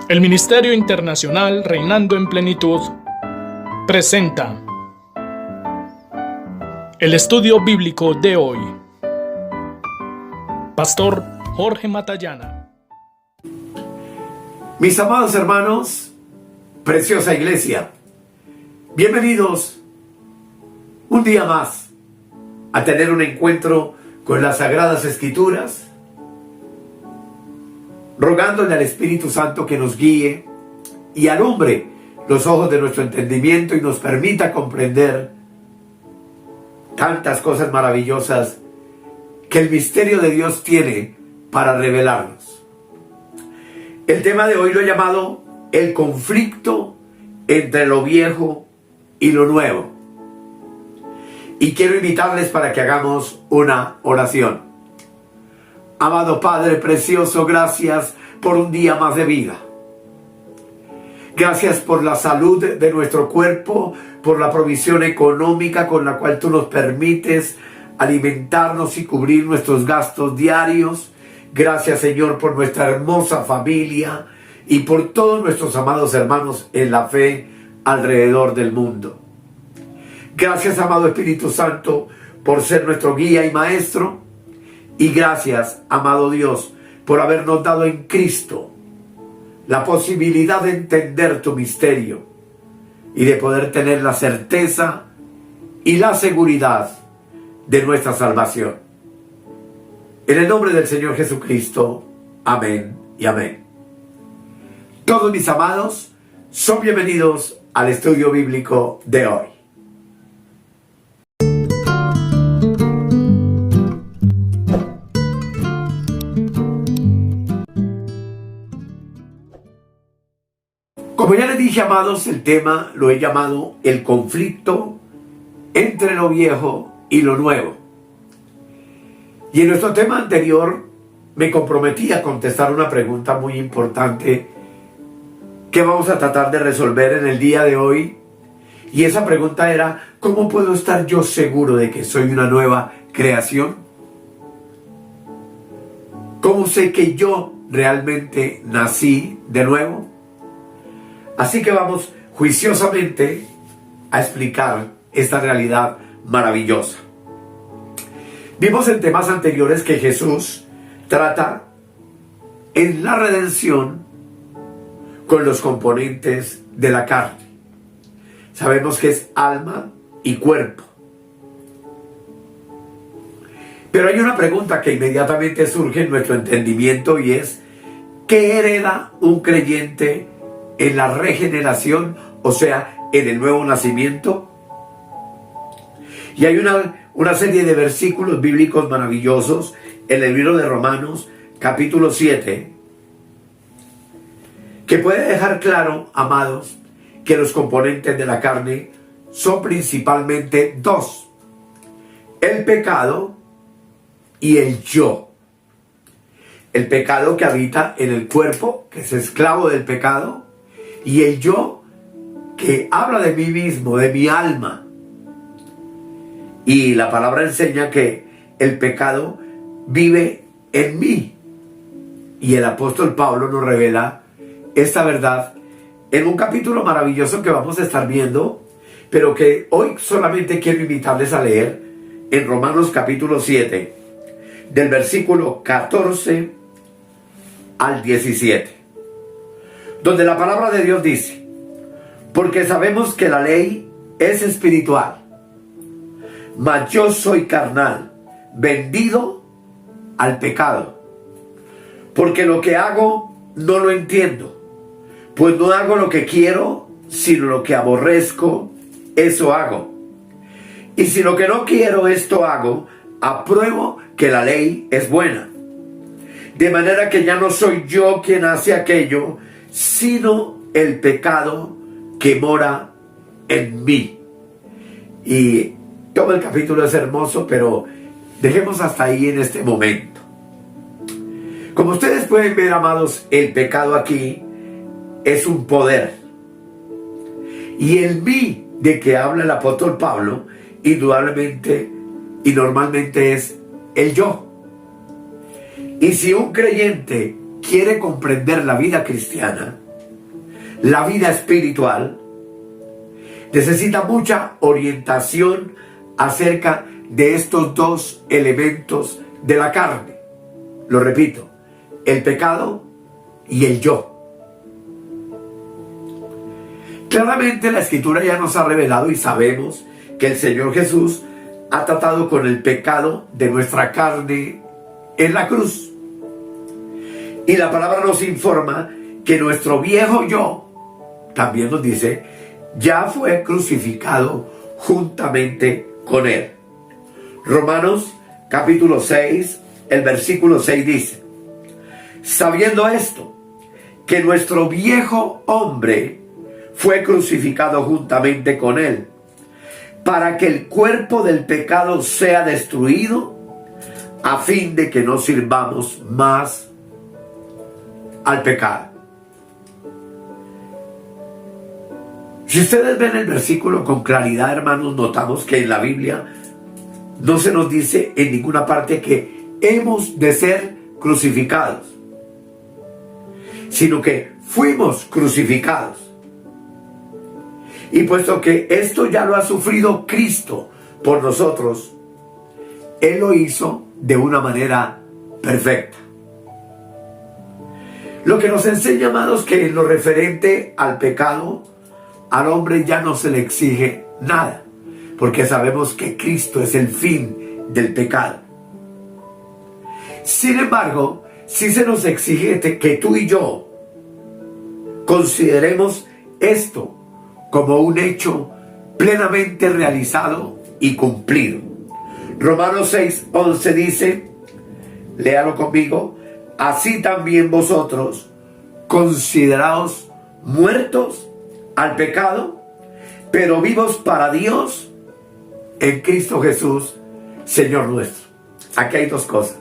El Ministerio Internacional Reinando en Plenitud presenta el estudio bíblico de hoy. Pastor Jorge Matallana. Mis amados hermanos, preciosa iglesia, bienvenidos un día más a tener un encuentro con las Sagradas Escrituras, rogándole al Espíritu Santo que nos guíe y alumbre los ojos de nuestro entendimiento y nos permita comprender tantas cosas maravillosas que el misterio de Dios tiene para revelarnos. El tema de hoy lo he llamado el conflicto entre lo viejo y lo nuevo. Y quiero invitarles para que hagamos una oración. Amado Padre precioso, gracias por un día más de vida. Gracias por la salud de nuestro cuerpo, por la provisión económica con la cual tú nos permites alimentarnos y cubrir nuestros gastos diarios. Gracias, Señor, por nuestra hermosa familia y por todos nuestros amados hermanos en la fe alrededor del mundo. Gracias, amado Espíritu Santo, por ser nuestro guía y maestro. Y gracias, amado Dios, por habernos dado en Cristo la posibilidad de entender tu misterio y de poder tener la certeza y la seguridad de nuestra salvación. En el nombre del Señor Jesucristo, amén y amén. Todos mis amados son bienvenidos al estudio bíblico de hoy. Como ya les dije, amados, el tema lo he llamado el conflicto entre lo viejo y lo nuevo. Y en nuestro tema anterior me comprometí a contestar una pregunta muy importante que vamos a tratar de resolver en el día de hoy. Y esa pregunta era: ¿cómo puedo estar yo seguro de que soy una nueva creación? ¿Cómo sé que yo realmente nací de nuevo? Así que vamos juiciosamente a explicar esta realidad maravillosa. Vimos en temas anteriores que Jesús trata en la redención con los componentes de la carne. Sabemos que es alma y cuerpo. Pero hay una pregunta que inmediatamente surge en nuestro entendimiento y es: ¿qué hereda un creyente en la regeneración, o sea, en el nuevo nacimiento? Y hay una serie de versículos bíblicos maravillosos en el libro de Romanos, capítulo 7, que puede dejar claro, amados, que los componentes de la carne son principalmente dos: el pecado y el yo. El pecado que habita en el cuerpo, que es esclavo del pecado, y el yo que habla de mí mismo, de mi alma. Y la palabra enseña que el pecado vive en mí. Y el apóstol Pablo nos revela esta verdad en un capítulo maravilloso que vamos a estar viendo, pero que hoy solamente quiero invitarles a leer en Romanos capítulo 7, del versículo 14 al 17. Donde la palabra de Dios dice: porque sabemos que la ley es espiritual, mas yo soy carnal, vendido al pecado. Porque lo que hago no lo entiendo, pues no hago lo que quiero, sino lo que aborrezco, eso hago. Y si lo que no quiero, esto hago, apruebo que la ley es buena. De manera que ya no soy yo quien hace aquello, sino el pecado que mora en mí. Y todo el capítulo es hermoso, pero dejemos hasta ahí en este momento. Como ustedes pueden ver, amados, el pecado aquí es un poder. Y el mí de que habla el apóstol Pablo, indudablemente y normalmente es el yo. Y si un creyente quiere comprender la vida cristiana, la vida espiritual, necesita mucha orientación acerca de estos dos elementos de la carne. Lo repito, el pecado y el yo. Claramente la Escritura ya nos ha revelado y sabemos que el Señor Jesús ha tratado con el pecado de nuestra carne en la cruz. Y la palabra nos informa que nuestro viejo yo, también nos dice, ya fue crucificado juntamente con él. Romanos capítulo 6, el versículo 6 dice: sabiendo esto, que nuestro viejo hombre fue crucificado juntamente con él, para que el cuerpo del pecado sea destruido, a fin de que no sirvamos más al pecado. Si ustedes ven el versículo con claridad, hermanos, notamos que en la Biblia no se nos dice en ninguna parte que hemos de ser crucificados, sino que fuimos crucificados. Y puesto que esto ya lo ha sufrido Cristo por nosotros, Él lo hizo de una manera perfecta. Lo que nos enseña, amados, que en lo referente al pecado, al hombre ya no se le exige nada, porque sabemos que Cristo es el fin del pecado. Sin embargo, sí se nos exige que tú y yo consideremos esto como un hecho plenamente realizado y cumplido. Romanos 6:11 dice, léalo conmigo: así también vosotros consideraos muertos al pecado, pero vivos para Dios en Cristo Jesús, Señor nuestro. Aquí hay dos cosas.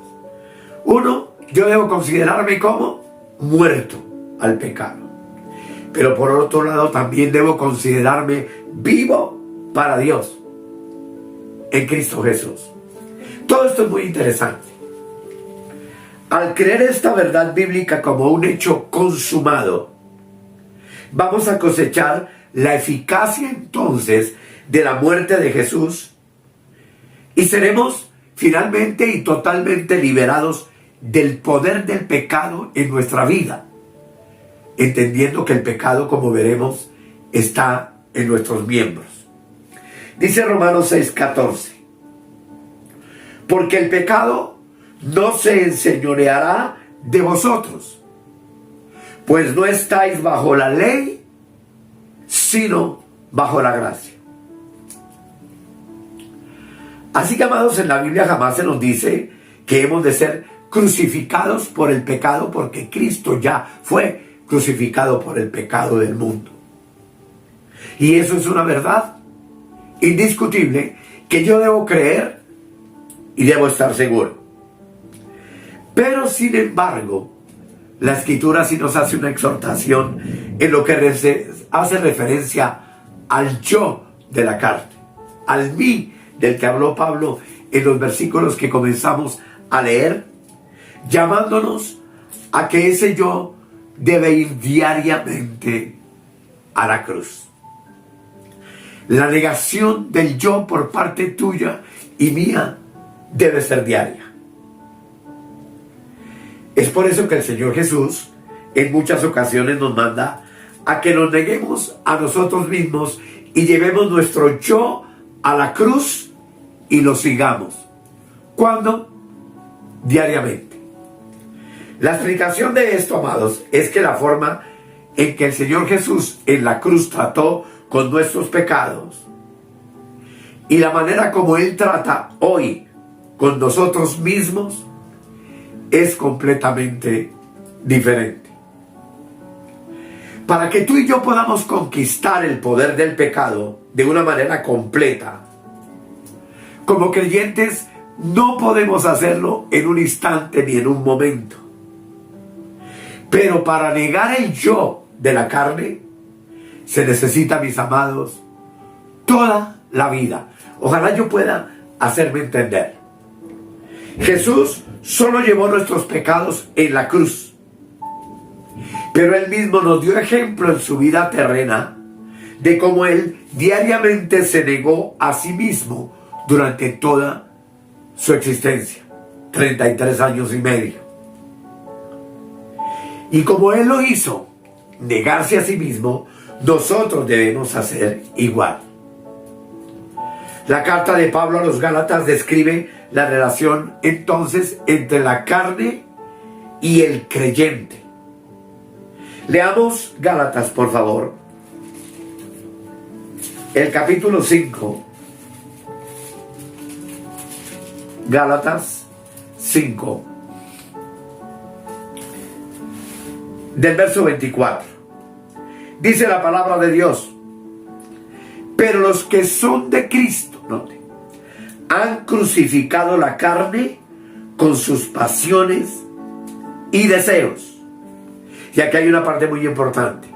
Uno, yo debo considerarme como muerto al pecado, pero por otro lado también debo considerarme vivo para Dios en Cristo Jesús. Todo esto es muy interesante. Al creer esta verdad bíblica como un hecho consumado, vamos a cosechar la eficacia entonces de la muerte de Jesús y seremos finalmente y totalmente liberados del poder del pecado en nuestra vida, entendiendo que el pecado, como veremos, está en nuestros miembros. Dice Romanos 6:14: porque el pecado no se enseñoreará de vosotros, pues no estáis bajo la ley, sino bajo la gracia. Así que, amados, en la Biblia jamás se nos dice que hemos de ser crucificados por el pecado, porque Cristo ya fue crucificado por el pecado del mundo. Y eso es una verdad indiscutible que yo debo creer y debo estar seguro. Pero sin embargo, la Escritura sí nos hace una exhortación en lo que hace referencia al yo de la carne, al mí del que habló Pablo en los versículos que comenzamos a leer, llamándonos a que ese yo debe ir diariamente a la cruz. La negación del yo por parte tuya y mía debe ser diaria. Es por eso que el Señor Jesús en muchas ocasiones nos manda a que nos neguemos a nosotros mismos y llevemos nuestro yo a la cruz y lo sigamos. ¿Cuándo? Diariamente. La explicación de esto, amados, es que la forma en que el Señor Jesús en la cruz trató con nuestros pecados y la manera como Él trata hoy con nosotros mismos es completamente diferente. Para que tú y yo podamos conquistar el poder del pecado de una manera completa, como creyentes no podemos hacerlo en un instante ni en un momento. Pero para negar el yo de la carne se necesita, mis amados, toda la vida. Ojalá yo pueda hacerme entender. Jesús solo llevó nuestros pecados en la cruz, Pero Él mismo nos dio ejemplo en su vida terrena de cómo Él diariamente se negó a sí mismo durante toda su existencia, 33 años y medio. Y como Él lo hizo, negarse a sí mismo, nosotros debemos hacer igual. La carta de Pablo a los Gálatas describe la relación entonces entre la carne y el creyente. Leamos Gálatas, por favor. El capítulo 5. Gálatas 5. Del verso 24. Dice la palabra de Dios: pero los que son de Cristo, note, han crucificado la carne con sus pasiones y deseos. Y aquí hay una parte muy importante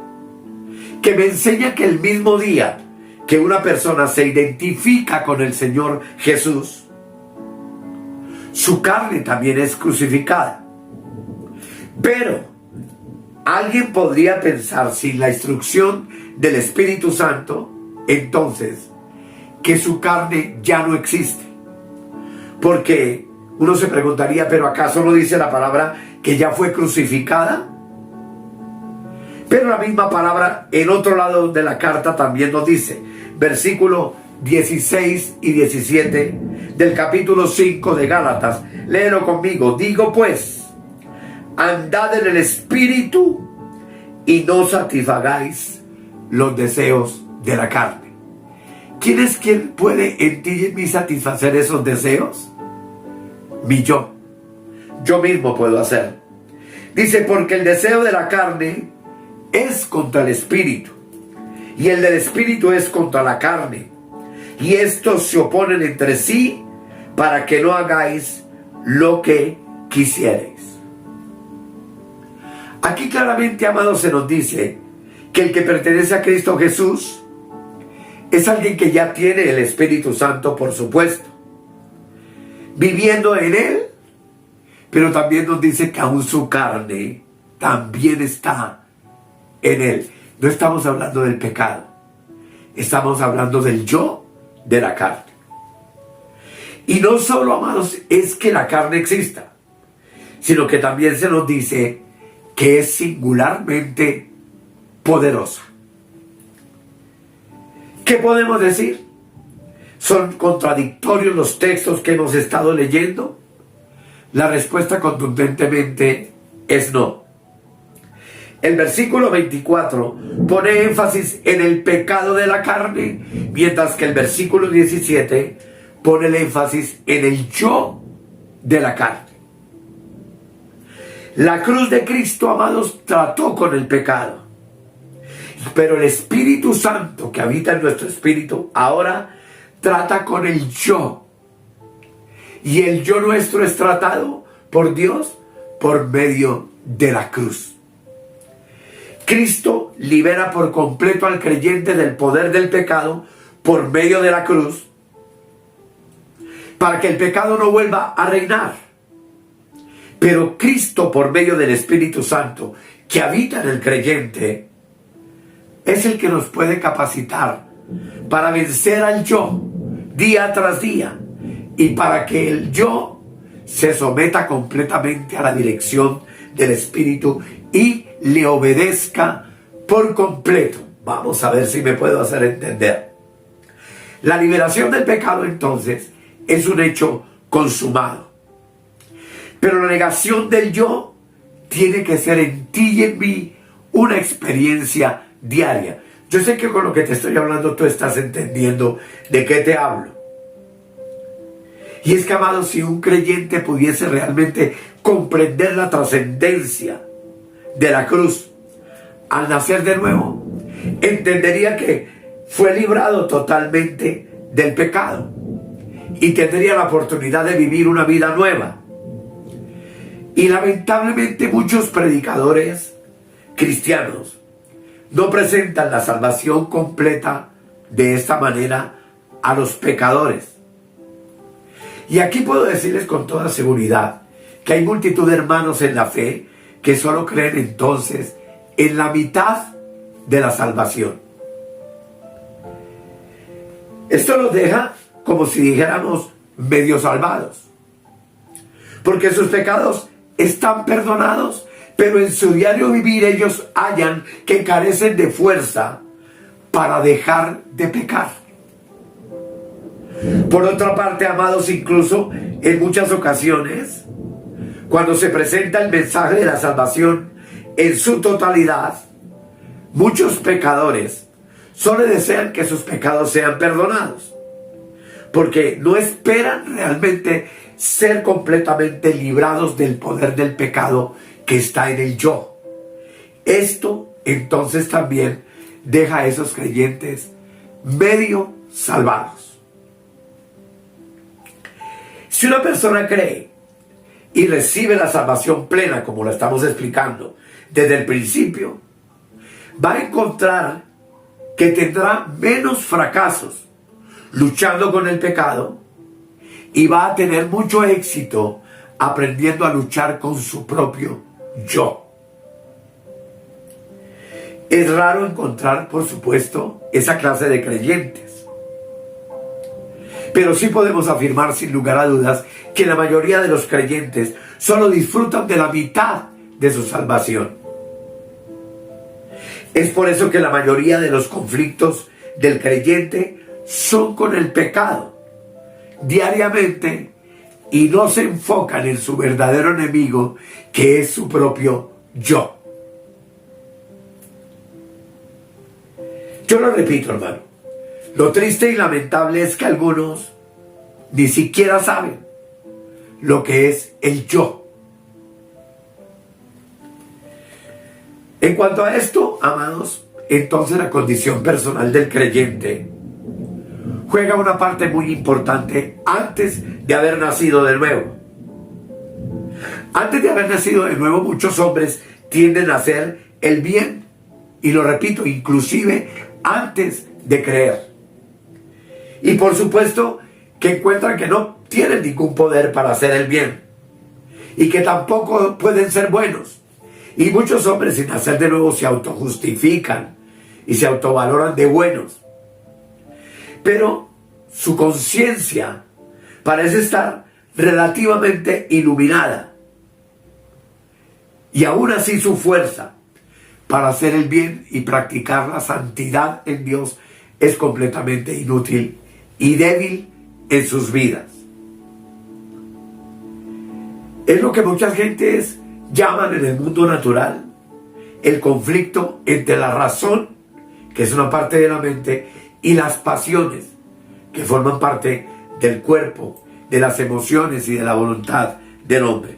que me enseña que el mismo día que una persona se identifica con el Señor Jesús, su carne también es crucificada. Pero alguien podría pensar, sin la instrucción del Espíritu Santo, entonces, que su carne ya no existe. Porque uno se preguntaría, ¿pero acaso no dice la palabra que ya fue crucificada? Pero la misma palabra en otro lado de la carta también nos dice, versículo 16 y 17 del capítulo 5 de Gálatas, léelo conmigo. Digo pues, andad en el Espíritu y no satisfagáis los deseos de la carne. ¿Quién es quien puede en ti y en mí satisfacer esos deseos? Mi yo. Yo mismo puedo hacer. Dice, porque el deseo de la carne es contra el Espíritu, y el del Espíritu es contra la carne, y estos se oponen entre sí para que no hagáis lo que quisierais. Aquí claramente, amados, se nos dice que el que pertenece a Cristo Jesús es alguien que ya tiene el Espíritu Santo, por supuesto, viviendo en Él, pero también nos dice que aún su carne también está en Él. No estamos hablando del pecado, estamos hablando del yo de la carne. Y no solo, amados, es que la carne exista, sino que también se nos dice que es singularmente poderosa. ¿Qué podemos decir? ¿Son contradictorios los textos que hemos estado leyendo? La respuesta contundentemente es no. El versículo 24 pone énfasis en el pecado de la carne, mientras que el versículo 17 pone el énfasis en el yo de la carne. La cruz de Cristo, amados, trató con el pecado. Pero el Espíritu Santo que habita en nuestro espíritu ahora trata con el yo. Y el yo nuestro es tratado por Dios por medio de la cruz. Cristo libera por completo al creyente del poder del pecado por medio de la cruz, para que el pecado no vuelva a reinar. Pero Cristo, por medio del Espíritu Santo que habita en el creyente, es el que nos puede capacitar para vencer al yo día tras día, y para que el yo se someta completamente a la dirección del Espíritu y le obedezca por completo. Vamos a ver si me puedo hacer entender. La liberación del pecado, entonces, es un hecho consumado. Pero la negación del yo tiene que ser en ti y en mí una experiencia diaria. Yo sé que con lo que te estoy hablando tú estás entendiendo de qué te hablo. Y es que, amado, si un creyente pudiese realmente comprender la trascendencia de la cruz al nacer de nuevo, entendería que fue librado totalmente del pecado y tendría la oportunidad de vivir una vida nueva. Y lamentablemente muchos predicadores cristianos no presentan la salvación completa de esta manera a los pecadores. Y aquí puedo decirles con toda seguridad que hay multitud de hermanos en la fe que solo creen entonces en la mitad de la salvación. Esto los deja como si dijéramos medio salvados, porque sus pecados están perdonados, pero en su diario vivir ellos hallan que carecen de fuerza para dejar de pecar. Por otra parte, amados, incluso en muchas ocasiones, cuando se presenta el mensaje de la salvación en su totalidad, muchos pecadores solo desean que sus pecados sean perdonados, porque no esperan realmente ser completamente librados del poder del pecado que está en el yo. Esto entonces también deja a esos creyentes medio salvados. Si una persona cree y recibe la salvación plena, como lo estamos explicando desde el principio, va a encontrar que tendrá menos fracasos luchando con el pecado y va a tener mucho éxito aprendiendo a luchar con su propio yo. Es raro encontrar, por supuesto, esa clase de creyentes. Pero sí podemos afirmar sin lugar a dudas que la mayoría de los creyentes solo disfrutan de la mitad de su salvación. Es por eso que la mayoría de los conflictos del creyente son con el pecado diariamente y no se enfocan en su verdadero enemigo, que es su propio yo. Yo lo repito, hermano. Lo triste y lamentable es que algunos ni siquiera saben lo que es el yo. En cuanto a esto, amados, entonces la condición personal del creyente juega una parte muy importante antes de haber nacido de nuevo. Antes de haber nacido de nuevo, muchos hombres tienden a hacer el bien, y lo repito, inclusive antes de creer. Y por supuesto que encuentran que no tienen ningún poder para hacer el bien y que tampoco pueden ser buenos. Y muchos hombres sin nacer de nuevo se autojustifican y se autovaloran de buenos. Pero su conciencia parece estar relativamente iluminada. Y aún así su fuerza para hacer el bien y practicar la santidad en Dios es completamente inútil y débil en sus vidas. Es lo que muchas gentes llaman en el mundo natural el conflicto entre la razón, que es una parte de la mente, y las pasiones, que forman parte del cuerpo, de las emociones y de la voluntad del hombre.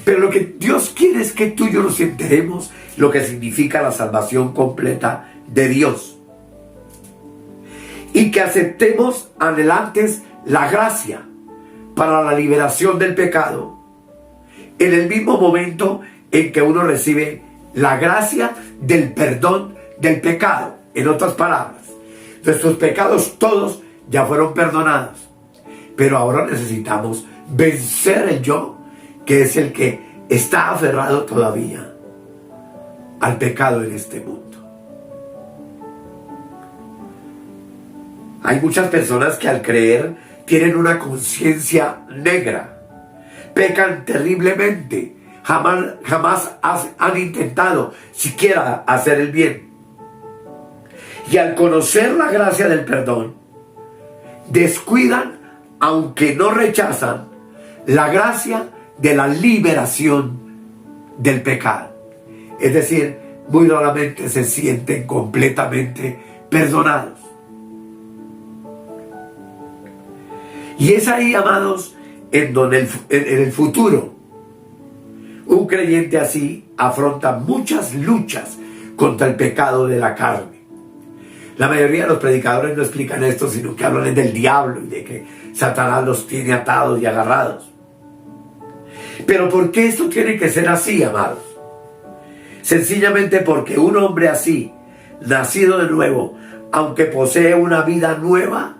Pero lo que Dios quiere es que tú y yo nos enteremos lo que significa la salvación completa de Dios. Y que aceptemos anhelantes la gracia para la liberación del pecado en el mismo momento en que uno recibe la gracia del perdón del pecado. En otras palabras, nuestros pecados todos ya fueron perdonados, pero ahora necesitamos vencer el yo, que es el que está aferrado todavía al pecado en este mundo. Hay muchas personas que al creer tienen una conciencia negra, pecan terriblemente, jamás han intentado siquiera hacer el bien. Y al conocer la gracia del perdón, descuidan, aunque no rechazan, la gracia de la liberación del pecado. Es decir, muy raramente se sienten completamente perdonados. Y es ahí, amados, en donde en el futuro un creyente así afronta muchas luchas contra el pecado de la carne. La mayoría de los predicadores no explican esto, sino que hablan del diablo y de que Satanás los tiene atados y agarrados. Pero ¿por qué esto tiene que ser así, amados? Sencillamente porque un hombre así, nacido de nuevo, aunque posee una vida nueva,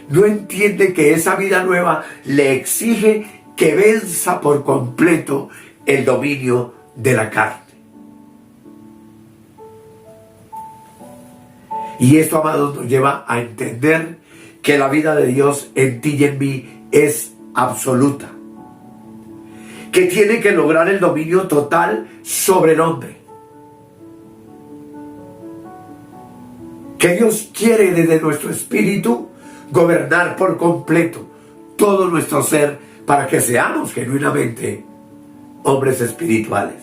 no entiende que esa vida nueva le exige que venza por completo el dominio de la carne. Y esto, amados, nos lleva a entender que la vida de Dios en ti y en mí es absoluta, que tiene que lograr el dominio total sobre el hombre, que Dios quiere desde nuestro espíritu gobernar por completo todo nuestro ser para que seamos genuinamente hombres espirituales.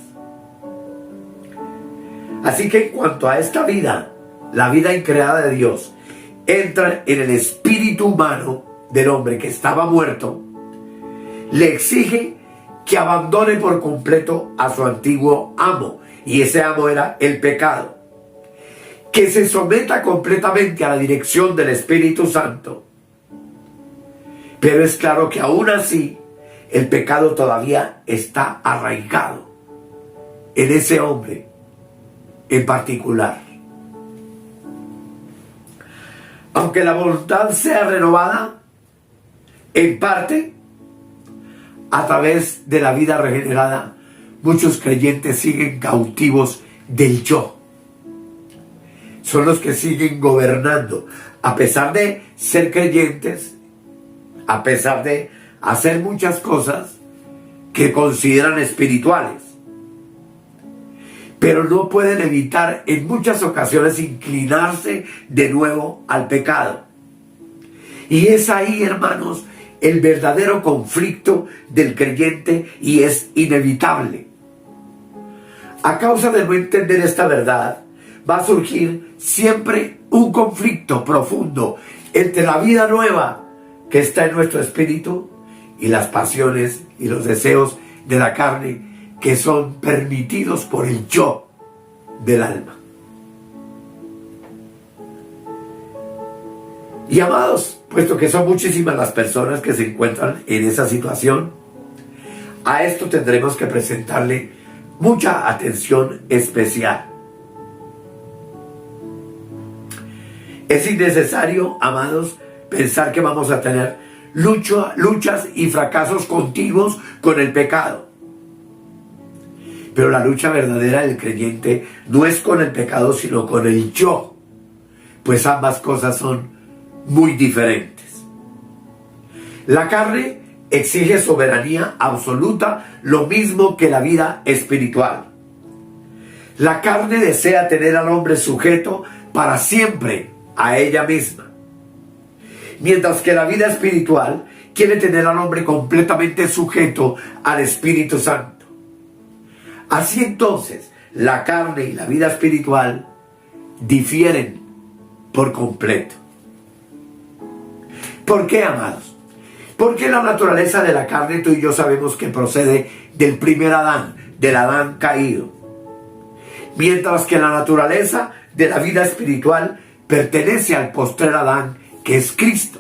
Así que en cuanto a esta vida, la vida increada de Dios, entra en el espíritu humano del hombre que estaba muerto, le exige que abandone por completo a su antiguo amo, y ese amo era el pecado, que se someta completamente a la dirección del Espíritu Santo. Pero es claro que aún así el pecado todavía está arraigado en ese hombre en particular. Aunque la voluntad sea renovada en parte a través de la vida regenerada, muchos creyentes siguen cautivos del yo. Son los que siguen gobernando, a pesar de ser creyentes, a pesar de hacer muchas cosas que consideran espirituales, pero no pueden evitar en muchas ocasiones inclinarse de nuevo al pecado. Y es ahí, hermanos, el verdadero conflicto del creyente, y es inevitable. A causa de no entender esta verdad, va a surgir siempre un conflicto profundo entre la vida nueva que está en nuestro espíritu y las pasiones y los deseos de la carne que son permitidos por el yo del alma. Y amados, puesto que son muchísimas las personas que se encuentran en esa situación, a esto tendremos que presentarle mucha atención especial. Es innecesario, amados, pensar que vamos a tener luchas y fracasos continuos con el pecado. Pero la lucha verdadera del creyente no es con el pecado, sino con el yo, pues ambas cosas son muy diferentes. La carne exige soberanía absoluta, lo mismo que la vida espiritual. La carne desea tener al hombre sujeto para siempre a ella misma, mientras que la vida espiritual quiere tener al hombre completamente sujeto al Espíritu Santo. Así entonces, la carne y la vida espiritual difieren por completo. ¿Por qué, amados? Porque la naturaleza de la carne, tú y yo sabemos que procede del primer Adán, del Adán caído, mientras que la naturaleza de la vida espiritual pertenece al postrer Adán, que es Cristo.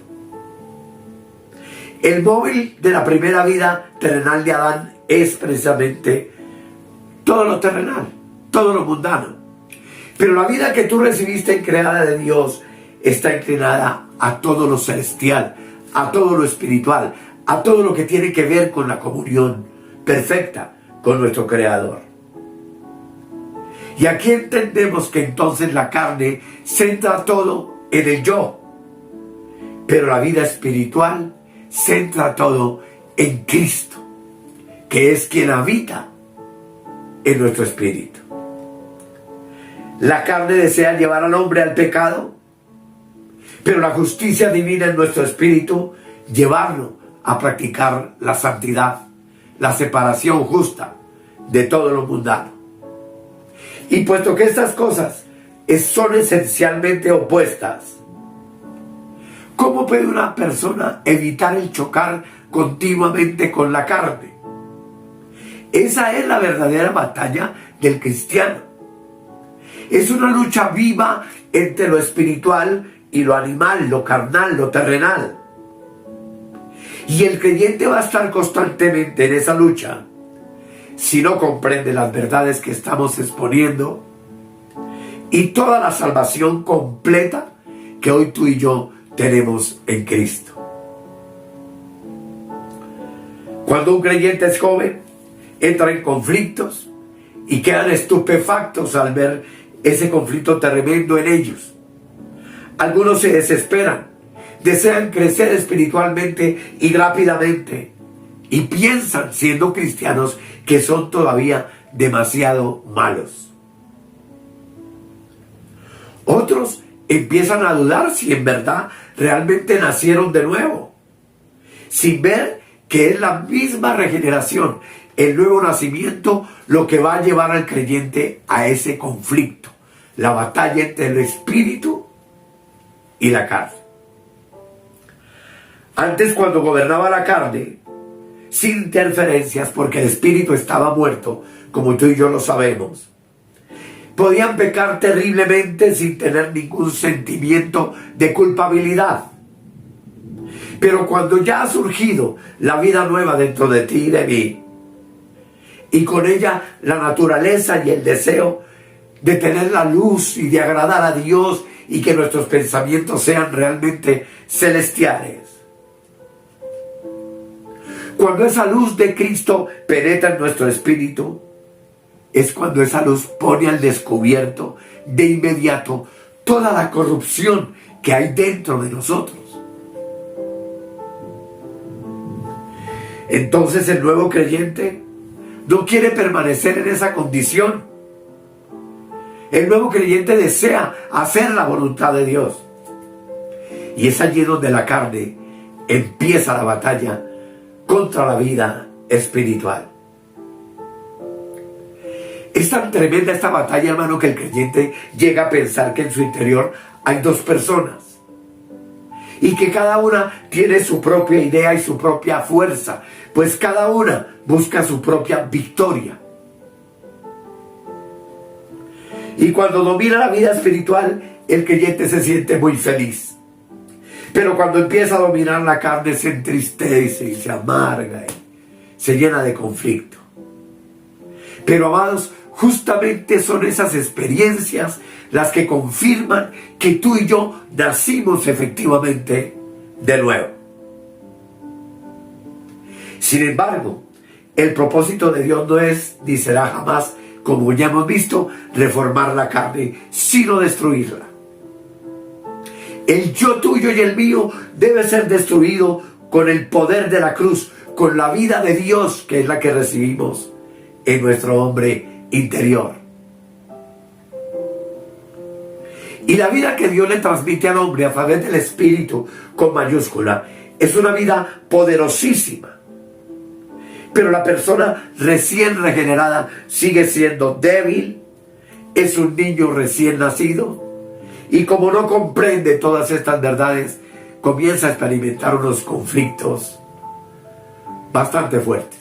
El móvil de la primera vida terrenal de Adán es precisamente todo lo terrenal, todo lo mundano. Pero la vida que tú recibiste en creada de Dios está inclinada a todo lo celestial, a todo lo espiritual, a todo lo que tiene que ver con la comunión perfecta con nuestro Creador. Y aquí entendemos que entonces la carne centra todo en el yo, pero la vida espiritual centra todo en Cristo, que es quien habita en nuestro espíritu. La carne desea llevar al hombre al pecado, pero la justicia divina en nuestro espíritu llevarlo a practicar la santidad, la separación justa de todo lo mundano. Y puesto que estas cosas son esencialmente opuestas, ¿cómo puede una persona evitar el chocar continuamente con la carne? Esa es la verdadera batalla del cristiano. Es una lucha viva entre lo espiritual y lo animal, lo carnal, lo terrenal. Y el creyente va a estar constantemente en esa lucha si no comprende las verdades que estamos exponiendo y toda la salvación completa que hoy tú y yo tenemos en Cristo. Cuando un creyente es joven, entra en conflictos y quedan estupefactos al ver ese conflicto tremendo en ellos. Algunos se desesperan, desean crecer espiritualmente y rápidamente, y piensan, siendo cristianos, que son todavía demasiado malos. Otros empiezan a dudar si en verdad realmente nacieron de nuevo, sin ver que es la misma regeneración, el nuevo nacimiento, lo que va a llevar al creyente a ese conflicto, la batalla entre el espíritu y la carne. Antes, cuando gobernaba la carne, sin interferencias, porque el espíritu estaba muerto, como tú y yo lo sabemos, podían pecar terriblemente sin tener ningún sentimiento de culpabilidad. Pero cuando ya ha surgido la vida nueva dentro de ti y de mí, y con ella la naturaleza y el deseo de tener la luz y de agradar a Dios y que nuestros pensamientos sean realmente celestiales, cuando esa luz de Cristo penetra en nuestro espíritu, es cuando esa luz pone al descubierto de inmediato toda la corrupción que hay dentro de nosotros. Entonces el nuevo creyente no quiere permanecer en esa condición. El nuevo creyente desea hacer la voluntad de Dios. Y es allí donde la carne empieza la batalla contra la vida espiritual. Es tan tremenda esta batalla, hermano, que el creyente llega a pensar que en su interior hay dos personas y que cada una tiene su propia idea y su propia fuerza, pues cada una busca su propia victoria. Y cuando domina la vida espiritual, el creyente se siente muy feliz. Pero cuando empieza a dominar la carne, se entristece y se amarga y se llena de conflicto. Pero, amados, justamente son esas experiencias las que confirman que tú y yo nacimos efectivamente de nuevo. Sin embargo, el propósito de Dios no es, ni será jamás, como ya hemos visto, reformar la carne, sino destruirla. El yo tuyo y el mío debe ser destruido con el poder de la cruz, con la vida de Dios, que es la que recibimos en nuestro hombre interior. Y la vida que Dios le transmite al hombre a través del Espíritu, con mayúscula, es una vida poderosísima. Pero la persona recién regenerada sigue siendo débil, es un niño recién nacido, y como no comprende todas estas verdades, comienza a experimentar unos conflictos bastante fuertes.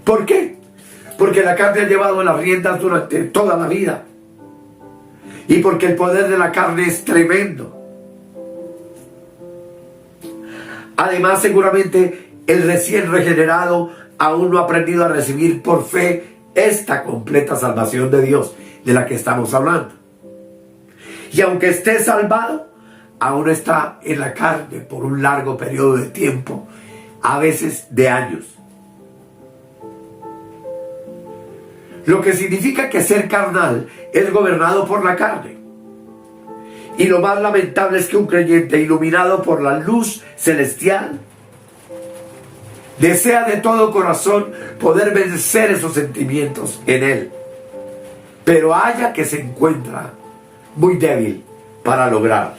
¿Por qué? Porque la carne ha llevado las riendas durante toda la vida. Y porque el poder de la carne es tremendo. Además, seguramente el recién regenerado aún no ha aprendido a recibir por fe esta completa salvación de Dios de la que estamos hablando. Y aunque esté salvado, aún está en la carne por un largo periodo de tiempo, a veces de años. Lo que significa que ser carnal es gobernado por la carne. Y lo más lamentable es que un creyente iluminado por la luz celestial desea de todo corazón poder vencer esos sentimientos en él, pero halla que se encuentra muy débil para lograrlo.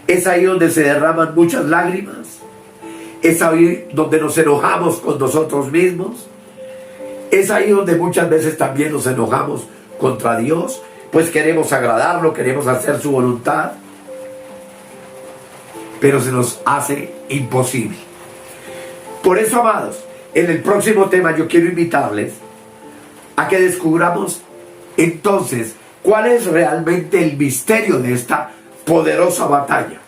Es ahí donde se derraman muchas lágrimas, es ahí donde nos enojamos con nosotros mismos, es ahí donde muchas veces también nos enojamos contra Dios, pues queremos agradarlo, queremos hacer su voluntad, pero se nos hace imposible. Por eso, amados, en el próximo tema yo quiero invitarles a que descubramos entonces cuál es realmente el misterio de esta poderosa batalla.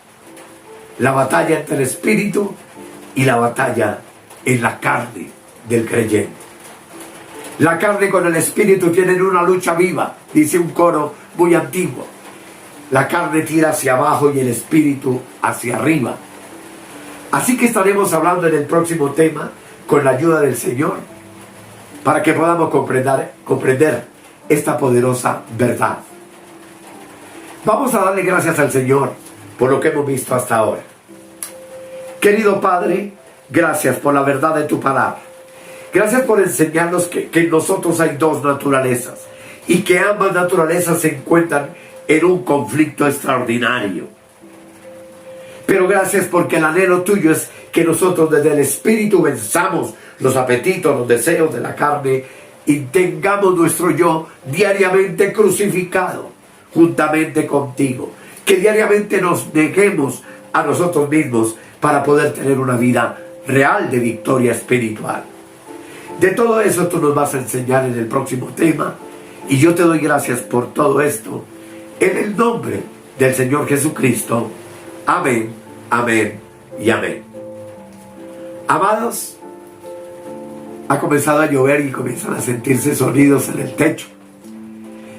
La batalla entre el espíritu y la batalla en la carne del creyente. La carne con el espíritu tienen una lucha viva, dice un coro muy antiguo. La carne tira hacia abajo y el espíritu hacia arriba. Así que estaremos hablando en el próximo tema con la ayuda del Señor para que podamos comprender esta poderosa verdad. Vamos a darle gracias al Señor por lo que hemos visto hasta ahora. Querido Padre, gracias por la verdad de tu palabra. Gracias por enseñarnos que en nosotros hay dos naturalezas y que ambas naturalezas se encuentran en un conflicto extraordinario. Pero gracias porque el anhelo tuyo es que nosotros desde el Espíritu venzamos los apetitos, los deseos de la carne y tengamos nuestro yo diariamente crucificado juntamente contigo. Que diariamente nos neguemos a nosotros mismos para poder tener una vida real de victoria espiritual. De todo eso tú nos vas a enseñar en el próximo tema y yo te doy gracias por todo esto en el nombre del Señor Jesucristo. Amén, amén y amén. Amados, ha comenzado a llover y comienzan a sentirse sonidos en el techo.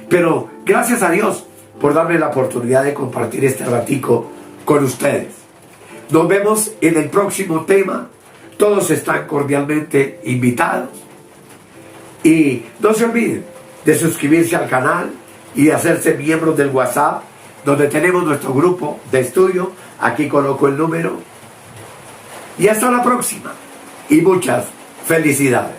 Pero gracias a Dios por darme la oportunidad de compartir este ratico con ustedes. Nos vemos en el próximo tema. Todos están cordialmente invitados. Y no se olviden de suscribirse al canal y de hacerse miembros del WhatsApp, donde tenemos nuestro grupo de estudio. Aquí coloco el número. Y hasta la próxima. Y muchas felicidades.